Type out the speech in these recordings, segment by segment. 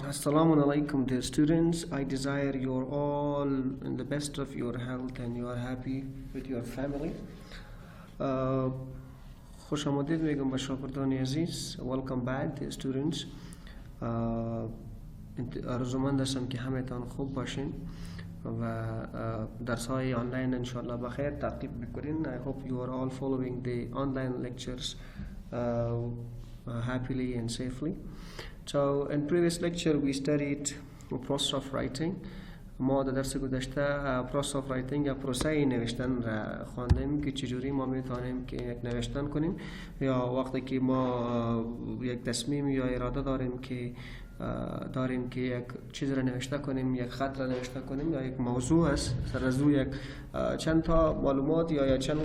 Assalamu alaikum, dear students. I desire you're all in the best of your health and you are happy with your family. خوش آمدید میگم به شاگردان عزیز. Welcome back, dear students. آرزومند هستم که همه‌تان خوب باشین و درس‌های آنلاین انشالله بخیر تعقیب بکنین. I hope you are all following the online lectures happily and safely. So in previous lecture we studied the process of writing. ما در درس گذشته process of writing یا پروسه نوشتن را خواندیم که چجوری ما میتونیم که یک نوشتن کنیم یا وقتی که ما یک تصمیم یا اراده داریم که یک چیز را نوشته کنیم، یک خط را نوشته کنیم یا یک موضوع است سر از یک چند تا معلومات یا چند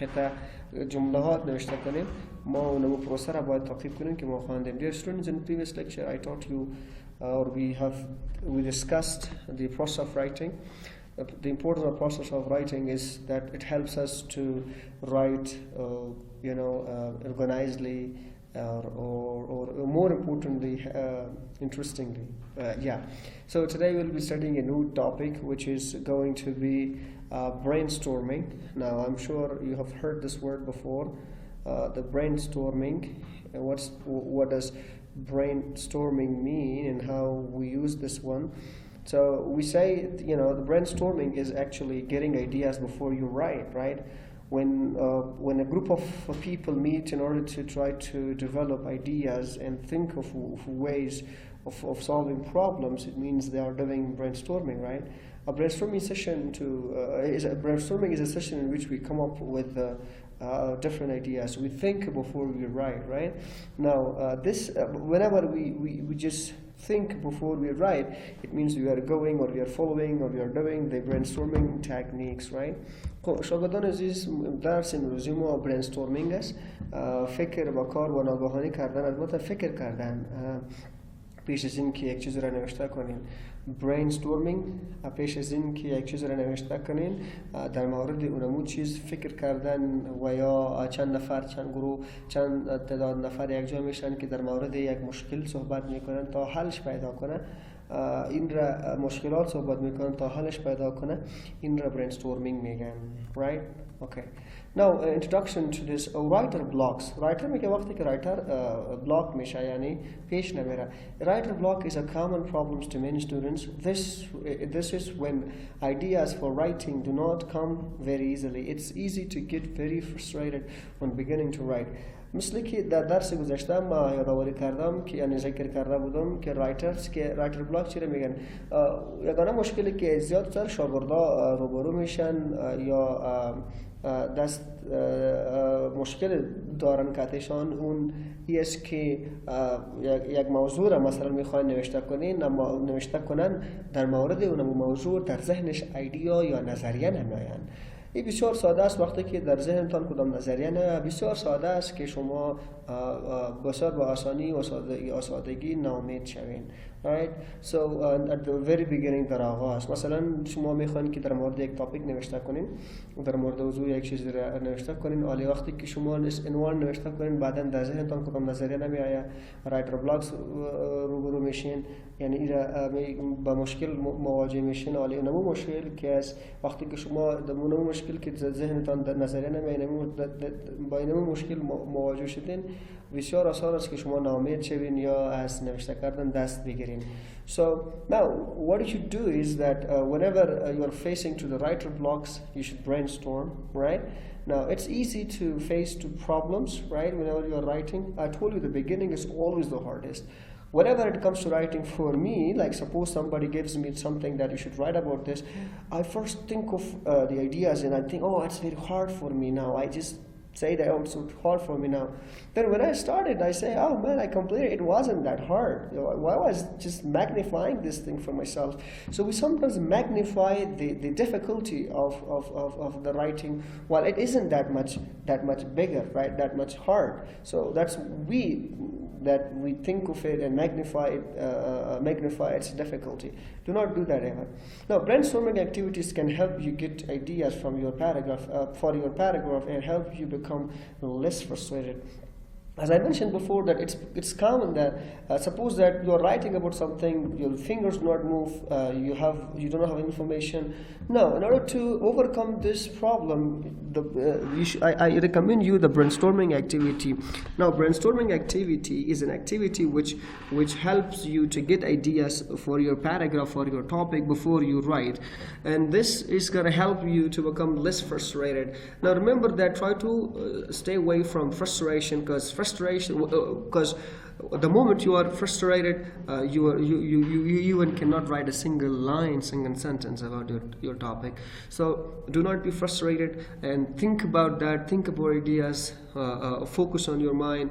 قطعه جملات نوشته کنیم، ما اونمو پروسه را باید تعقیب کنیم که ما خواندیم. Dear students, in previous lecture I taught you or we discussed the process of writing. The importance of process of writing is that it helps us to write organizedly or more importantly interestingly. So today we'll be studying a new topic which is going to be brainstorming. Now I'm sure you have heard this word before, the brainstorming. What does brainstorming mean and how we use this one? So we say, the brainstorming is actually getting ideas before you write, right? When a group of people meet in order to try to develop ideas and think of ways of solving problems, it means they are doing brainstorming, right? A brainstorming is a session in which we come up with different ideas. We think before we write, right? Now, whenever we just think before we write, it means we are going or we are following or we are doing the brainstorming techniques, right? شاگردان عزیز، درس امروزی ما برینستورمینگ است. فکر با کار و ناگهانی کردن، البته فکر کردن پیش از این که یک چیز را نوشته کنین. برینستورمینگ پیش از این که یک چیز را نوشته کنین در مورد اونمو چیز فکر کردن و یا چند نفر، چند گروه، چند تعداد نفر یک جا میشن که در مورد یک مشکل صحبت میکنن تا حلش پیدا کنه. این را مشکلات صحبت میکنن تا حلش پیدا کنه. این را برینستورمینگ میگن، right? Okay. Now introduction to this writer blocks. Writer میگه وقتی که writer block میشه یعنی پیش نمیره. Writer block is a common problem to many students. This is when ideas for writing do not come very easily. It's easy to get very frustrated when beginning to write. مثل که در درس گذشته ما یادآوری کردم که یعنی ذکر کرده بودم که رایتر بلاک چی رو میگن. یگانه مشکلی که زیادتر شاگردا روبرو میشن یا مشکل دارن کاتشان اون است که یک موضوع را مثلا میخواین نوشته کنن در مورد اون موضوع در ذهنش ایده یا نظریه نمیآین. این بسیار ساده است. وقتی که در ذهنتان کدام نظریه نه، بسیار ساده است که شما بسیار با آسانی و سادگی ناامید شوین. Right? So at the very beginning در آغاز مثلا شما میخواین که در مورد یک تاپیک نوشته کنین، در مورد موضوع یک چیزی را نوشته کنین، ولی وقتی که شما عنوان نوشته کنین بعداً در ذهنتان کدام نظریه نمیآید، رایتر بلاکس روبرو میشین، یعنی این با مشکل مواجه میشین. ولی اونمو مشکل که از وقتی که شما اونمو مشکل که ذهنتان در نظریه نمیآید با اینمو مشکل مواجه شدین، بسیار آسان است که شما ناامید شوین یا از نوشته کردن دست بگیرین. So now what you should do is that whenever you are facing to the writer blocks, you should brainstorm, right? Now it's easy to face to problems, right? Whenever you are writing, I told you the beginning is always the hardest. Whenever it comes to writing for me, like suppose somebody gives me something that you should write about this, I first think of the ideas and I think, oh, it's very hard for me now. I just say that, oh, it's so hard for me now. Then when I started, I say, oh man, I completed it. It wasn't that hard. I was just magnifying this thing for myself. So we sometimes magnify the difficulty of the writing, while it isn't that much bigger, right? That much hard. So that's that we think of it and magnify its difficulty. Do not do that ever. Now, brainstorming activities can help you get ideas from your paragraph and help you become less frustrated. as I mentioned before, that it's common that suppose that you're writing about something, your fingers do not move, you don't have information. No, in order to overcome this problem, I recommend you the brainstorming activity. Now, brainstorming activity is an activity which helps you to get ideas for your paragraph or your topic before you write, and this is going to help you to become less frustrated. Now, remember that try to stay away from frustration, because the moment you are frustrated, you even cannot write a single sentence about your topic. So do not be frustrated and think about that. Think about ideas. Focus on your mind.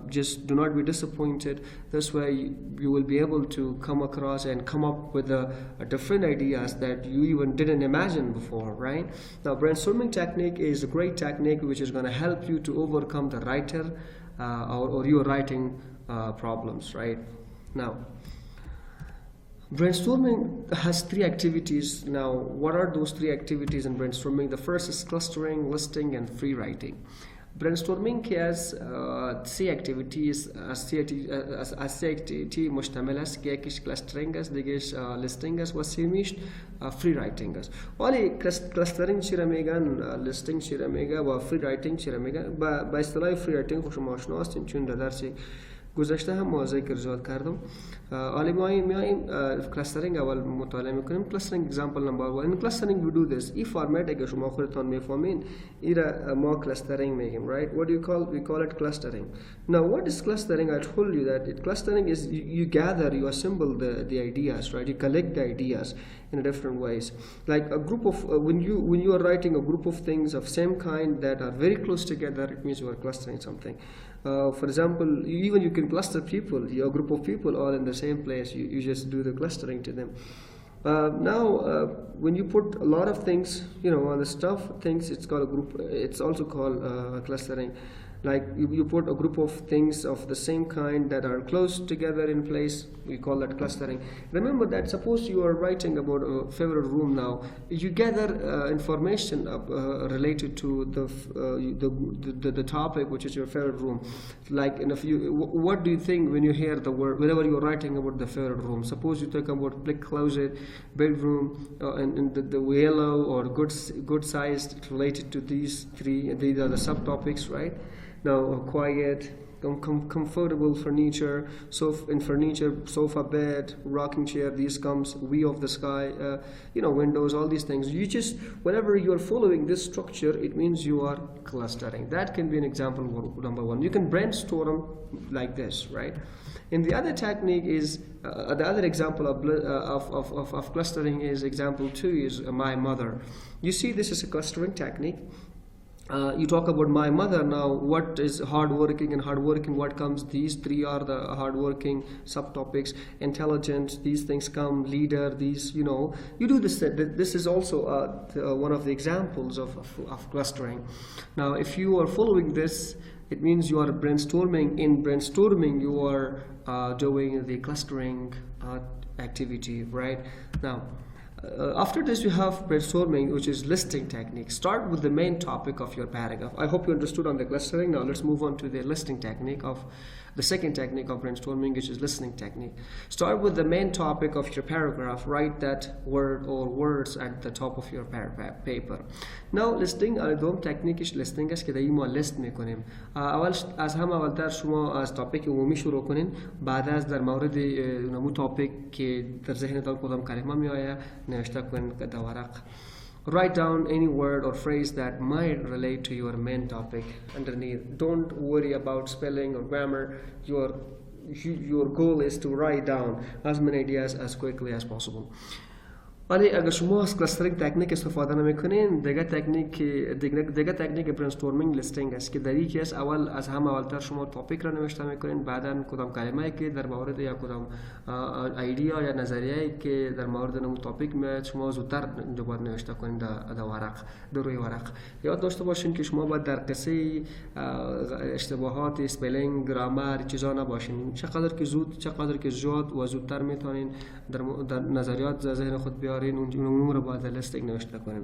Just do not be disappointed. This way you will be able to come across and come up with a different ideas that you even didn't imagine before, right? Now, brainstorming technique is a great technique which is going to help you to overcome the writer or your writing problems, right? Now, brainstorming has 3 activities. Now, what are those 3 activities in brainstorming? The first is clustering, listing, and free writing. Brainstorming has 3 activities. activity مشتمل است که یکیش clustering است، دیگهش listing است و سومیش free writing است. ولی clustering چی را میگن، listing چی را میگه و free writing چی را میگه؟ با اصطلاح free writing خوش شما آشنا هستین، چون در درس گذشته هم ما ذکر زیاد کردم. حالا میایم clustering اول مطالعه میکنیم. clustering example number 1. In clustering we do this. این فرمت اگه شما خودتان میفهمین ایرا ما clustering میگیم, right? What do you call? We call it clustering. Now, what is clustering? I told you that clustering is you gather, you assemble the ideas, right? You collect the ideas in different ways. Like a group of when you are writing a group of things of same kind that are very close together, it means you are clustering something. For example, you can cluster people, a group of people all in the same place. You just do the clustering to them. Now, when you put a lot of things, on the things, it's called a group. It's also called clustering. Like you put a group of things of the same kind that are close together in place, we call that clustering. Remember that suppose you are writing about a favorite room. Now you gather information related to the topic, which is your favorite room. Like what do you think when you hear the word, whenever you're writing about the favorite room? Suppose you talk about big closet, bedroom, and the yellow or good sized related to these 3. These are the subtopics, right? Now, quiet, comfortable furniture, sofa, bed, rocking chair, these comes, view of the sky, windows, all these things. You just, whenever you are following this structure, it means you are clustering. That can be an example number 1. You can brainstorm like this, right? And the other technique is, the other example of clustering is example 2 is my mother. You see, this is a clustering technique. You talk about my mother. Now, what is hardworking? And hardworking, what comes? These 3 are the hardworking subtopics. Intelligent, these things come. Leader, these, you do this. This is also one of the examples of clustering. Now, if you are following this, it means you are brainstorming. In brainstorming, you are doing the clustering activity, right? Now, after this, you have brainstorming, which is listing technique. Start with the main topic of your paragraph. I hope you understood on the clustering. Now let's move on to the listing technique of the second technique of brainstorming, which is listening technique. Start with the main topic of your paragraph. Write that word or words at the top of your paper. Now, listing دوم تکنیکش listing است که دایی ما list میکنیم. از اول در شما از تاپیک عمومی شروع کنین، بعد از در مورد نمو تاپیک که در ذهنتان کدام کلمه میآید نوشته کنین در ورق. Write down any word or phrase that might relate to your main topic underneath. Don't worry about spelling or grammar. Your goal is to write down as many ideas as quickly as possible. ولی اگر شما از کلاسترینگ تکنیک استفاده نمیکنین، دیگه تکنیک برینستورمینگ لیستینگ است که در یکی از اولتر شما تاپیک را نوشته میکنین، بعداً کدام کلمه‌ای که در مورد یا کدام ایده یا نظریه‌ای که در مورد نمو تاپیک میاد شما زودتر دوباره نوشته کنین در روی ورق. یاد داشته باشین که شما باید در قصه اشتباهات اسپلینگ، گرامر چیزا نباشین. چقدر که زود و زودتر میتونین در نظریات ذهن خود بیارین دارین اون رو باید لیستینگ نوشته کنیم.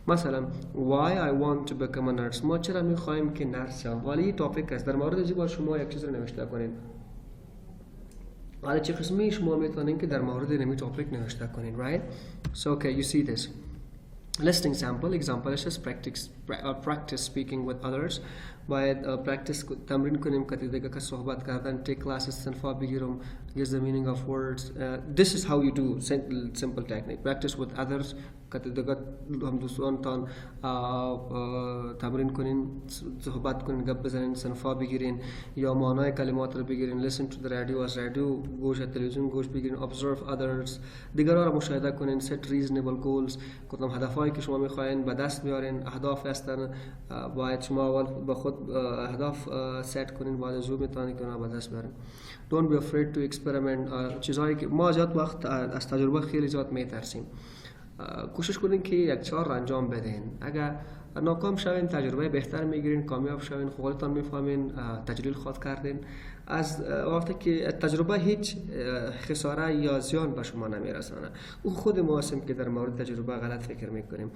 مثلا why I want to become a nurse، ما چرا میخوایم که نرس شویم. حالا این تاپیک است، در مورد این باید شما یک چیز رو نوشته کنین. حالا چه قسمی شما میتونین که در مورد این تاپیک نوشته کنین، right? So okay, you see this listing sample example is just practice speaking with others. باید practice تمرین کنیم که دیگه که صحبت کردن، take classes صنفا بگیرم، guess the meaning of words. This is how you do simple technique. Practice with others که دیگه هم دوستان تان تمرین کنین، صحبت کنین، گپ بزنین، صنفا بگیرین یا معنای کلمات رو بگیرین. Listen to the radio as radio، گوش تلویزیون گوش بگیرین. Observe others، دیگران رو مشاهده کنین. Set reasonable goals، کدام هدفهایی که شما میخواین به دست بیارین. اهداف هستن، باید شما اول به خود اهداف سیت کنین، بعد از اون میتونین که اونها به دست بیارین. Don't be afraid to experiment. چیزایی که ما زیاد وقت از تجربه خیلی زیاد میترسیم، کوشش کنین که یک چهار انجام بدین. اگر ناکام شوین تجربه بهتر میگیرین، کامیاب شوین خودتان میفهمین تجلیل خود کردین. از وقتی که تجربه هیچ خساره یا زیان به شما نمیرسانه. او خود ما هستیم که در مورد تجربه غلط فکر میکنیم.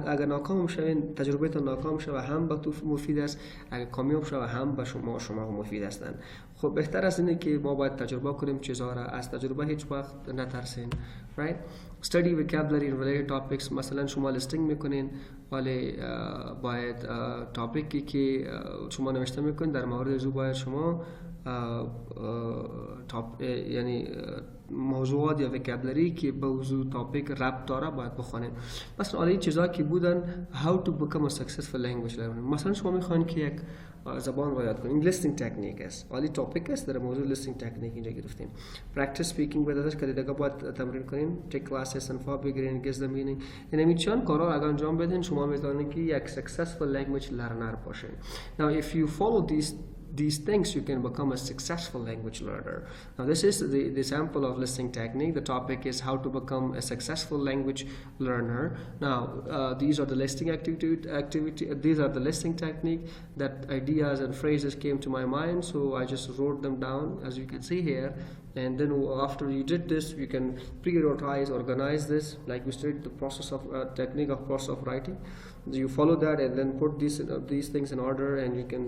اگر ناکام شوین تجربه تا ناکام شوه هم به تو مفید است، اگر کامیاب شوه هم به شما مفید هستند. خب بهتر از اینه که ما باید تجربه کنیم چیزها را، از تجربه هیچ وقت نترسین. right? Study vocabulary in related topics. مثلا شما لیستینگ میکنین ولی باید تاپیکی که شما نوشته میکنین در مورد زو باید شما یعنی موضوعات یا vocabulary که به موضوع تاپیک ربط داره باید بخونین. مثلا این چیزا که بودن how to become a successful language learner. مثلا شما میخواین که یک زبان رو یاد کنین، لیستینگ تکنیک است، ولی تاپیک است در موضوع لیستینگ تکنیک اینجا گرفتیم. practice speaking with others که دیگه باید تمرین کنین. take classes and فا بگیرین، guess the meaning. یعنی چند کارا اگر انجام بدین شما میتونین که یک successful language learner باشین. now if you follow these things you can become a successful language learner. Now this is the sample of listening technique. The topic is how to become a successful language learner. Now these are the listening activity these are the listening technique. That ideas and phrases came to my mind, so I just wrote them down as you can see here. And then after you did this, you can prioritize, organize this, like we studied the process of technique of process of writing. You follow that and then put these things in order, and you can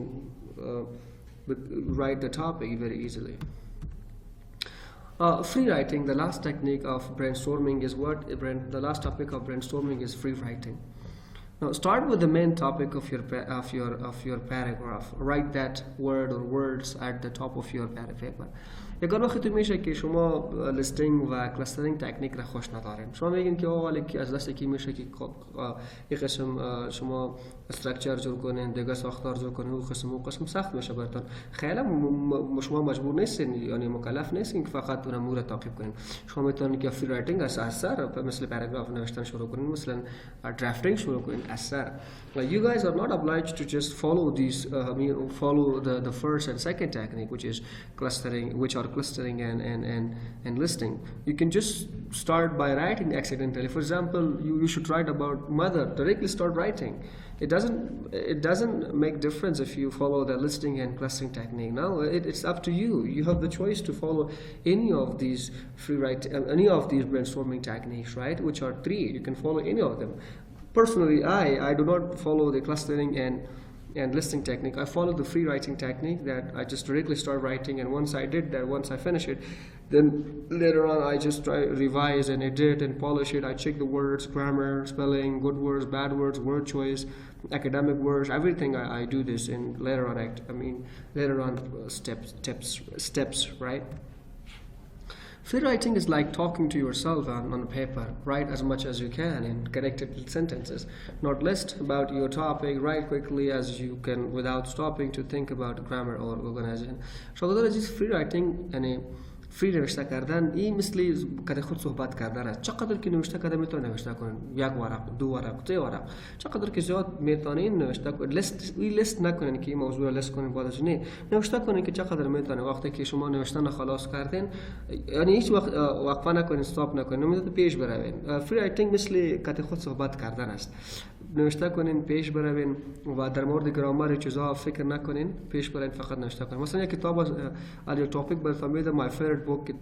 write the topic very easily. Free writing, the last technique of brainstorming is the last topic of brainstorming is free writing. Now start with the main topic of your paragraph. Write that word or words at the top of your paper. یگان وقتی میشه که شما لیستینگ و کلاسترینگ تکنیک را خوش ندارین. شما میگین که ولی که از دست کی میشه که یک قسم شما استراکچر جور کنین، دیگه ساختار جور کنین، اون قسم سخت میشه براتون. خیلی شما مجبور نیستین، یعنی مکلف نیستین که فقط اون امور تعقیب کنین. شما میتونین که فری رایتینگ از سر مثل پاراگراف نوشتن شروع کنین، مثلا درافتینگ شروع کنین از سر. You guys are not obliged to just follow these follow the first and second technique, which is clustering and listing. You can just start by writing accidentally. For example, you should write about mother, directly start writing. It doesn't make difference if you follow the listing and clustering technique. No, it's up to you. You have the choice to follow any of these any of these brainstorming techniques, right? Which are 3. You can follow any of them. Personally, I do not follow the clustering and listing technique. I follow the free writing technique, that I just directly start writing, and once I finish it, then later on I just try revise and edit and polish it. I check the words, grammar, spelling, good words, bad words, word choice, academic words, everything. I do this, and later on steps, right? Free writing is like talking to yourself on paper. Write as much as you can in connected sentences. Not list about your topic. Write quickly as you can without stopping to think about grammar or organization. So this free writing فری نوشته کردن این مثل که خود صحبت کردن است. چقدر که نوشته کردن میتونه نوشته کنن، 1 ورق، 2 ورق، 3 ورق، چقدر که زیاد میتونین نوشته کنن. لیست نکنین که این موضوع رو لیست کنین، بعدش نه نوشته کنین که چقدر میتونه. وقتی که شما نوشتن خلاص کردین، یعنی هیچ وقت وقفه نکنین، استاپ نکنین، نمیتونه پیش بروین. فری رایتینگ مثل که خود صحبت کردن است. نوشته کنین پیش بروین و در مورد گرامر چیزا فکر نکنین، پیش برین فقط نوشته کنین. مثلا یک کتاب علی توپیک براتون میدم، my favorite book،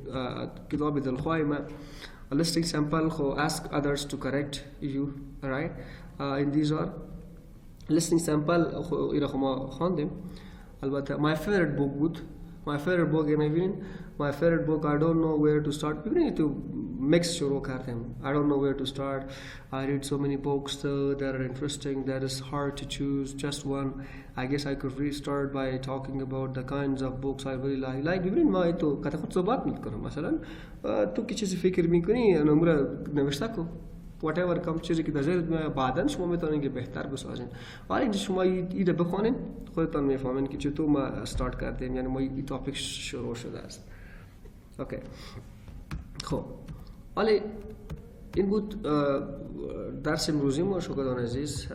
کتاب دلخواه من. A listing sample خو ask others to correct you, right? In these are listening sample خو ایره خو ما خواندیم. البته my favorite book بود، my favorite book میبینین my favorite book I don't know where to start. ببینید تو mix شروع کردیم. I don't know where to start. I read so many books that are interesting, that is hard to choose just one. I guess I could restart by talking about the kinds of books I really like. ببینید ما تو کتا خود صحبت میکنم. مثلا تو کی چیزی فکر میکنی نمره نوشته کو whatever کم چیزی که در ذهنت بعداً شما میتونین که بهتر بسازین. ولی اینکه شما ایده بخونین خودتون میفهمین که چطور ما استارت کردیم، یعنی ما این تاپیک شروع شده است. اوکی خب ولی این بود درس امروزی ما. شکران عزیز،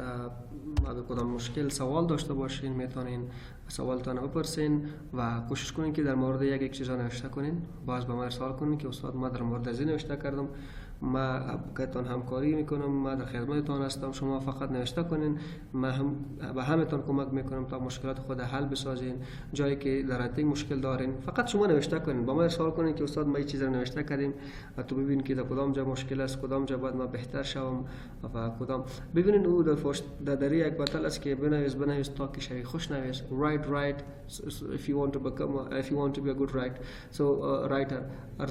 اگر کدام مشکل سوال داشته باشین میتونین سوالتان بپرسین و کوشش کنین که در مورد یک چیزا نوشته کنین. باز به ما ارسال کنین که استاد ما در مورد از این نوشته کردم، ما باهاتون همکاری میکنم، ما در خدمتتون هستم، شما فقط نوشته کنین، ما هم به همتون کمک میکنم تا مشکلات خود حل بسازین. جایی که در رایتینگ مشکل دارین فقط شما نوشته کنین، با ما ارسال کنین که استاد ما این چیز رو نوشته کردیم و تو ببین که در کدام جا مشکل است، کدام جا باید ما بهتر شوم و کدام. ببینین او در دری یک بطل است که بنویس تا که شوی خوش نویس. write if you want to be a good writer.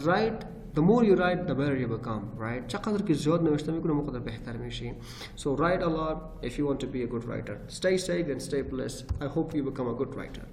write the more you write the better you become, right? چقدر که زیاد نوشته میکنم اونقدر بهتر میشی. So write a lot if you want to be a good writer. Stay safe and stay blessed. I hope you become a good writer.